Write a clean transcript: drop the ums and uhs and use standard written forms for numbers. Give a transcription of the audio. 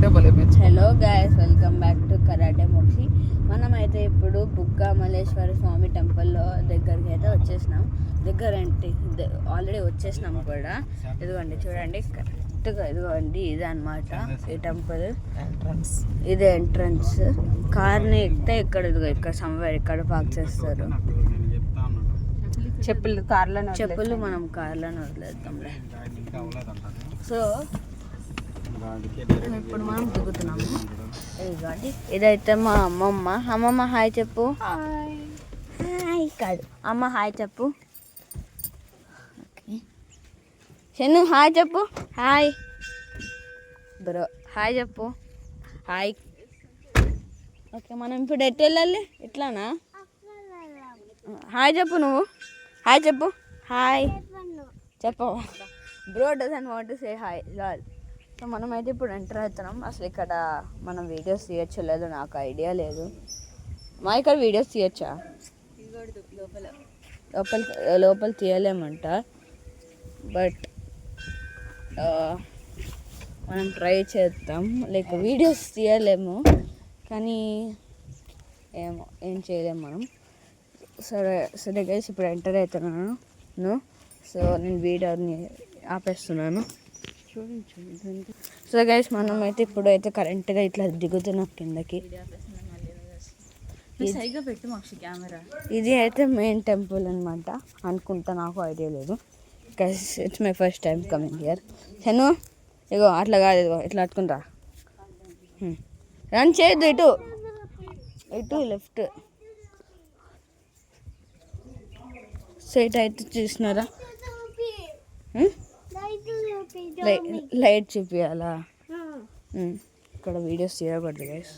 అంటే hello guys, welcome back to karate Mokshi. మనమైతే ఇప్పుడు బుగ్గ మల్లేశ్వర స్వామి టెంపుల్లో దగ్గరికి అయితే వచ్చేసినాం. దగ్గర అంటే ఆల్రెడీ వచ్చేసినాం కూడా. ఇదిగోండి చూడండి, కరెక్ట్గా ఇదిగోండి ఇది అనమాట ఈ టెంపుల్ ఎంట్రన్స్. ఇది ఎంట్రన్స్. కార్ని ఎక్కితే ఇక్కడ ఇదిగో ఇక్కడ సమ్వేర్ ఇక్కడ పార్క్ చేస్తారు. చెప్పులు మనం కార్లోనే వదిలేద్దాంలే. సో ఇప్పుడు మనం దిగుతున్నాము. ఇదిగోండి ఇదైతే మా అమ్మమ్మ. అమ్మమ్మ హాయ్ చెప్పు. హాయ్ కాదు అమ్మ హాయ్ చెప్పు. ఓకే షన్ను హాయ్ చెప్పు. హాయ్ బ్రో హాయ్ చెప్పు. హాయ్. ఓకే మనం ఇప్పుడు ఎటు వెళ్ళాలి? ఇట్లానా? హాయ్ చెప్పు. నువ్వు హాయ్ చెప్పు. హాయ్ చెప్పు. Bro doesn't want to say hi Lal. So మనమైతే ఇప్పుడు ఎంటర్ అవుతున్నాం. అసలు ఇక్కడ మనం వీడియోస్ తీయచ్చో లేదో నాకు ఐడియా లేదు. మా ఇక్కడ వీడియోస్ తీయచ్చా? లోపల తీయలేమంట. బట్ మనం ట్రై చేద్దాం. లైక్ వీడియోస్ తీయలేము కానీ ఏమో ఏం చేయలేము మనం. సరే గైస్ ఇప్పుడు ఎంటర్ అవుతున్నాను. సో నేను వీడియోని ఆపేస్తున్నాను. సో గైస్ మనమైతే ఇప్పుడు అయితే కరెంట్గా ఇట్లా దిగుతున్నాం కిందకి. ఇది అయితే మెయిన్ టెంపుల్ అనమాట అనుకుంటా, నాకు ఐడియా లేదు. Guys it's my first time coming here. చను ఇగో అట్లా కాదు, ఇదిగో ఇట్లా అట్టుకుంటా. రన్ చేయొద్దు. ఇటు లెఫ్ట్ సైట్ అయితే చూసినారా? లైట్ చూపించాలా? ఇక్కడ వీడియోస్ తీయకూడదు గైస్.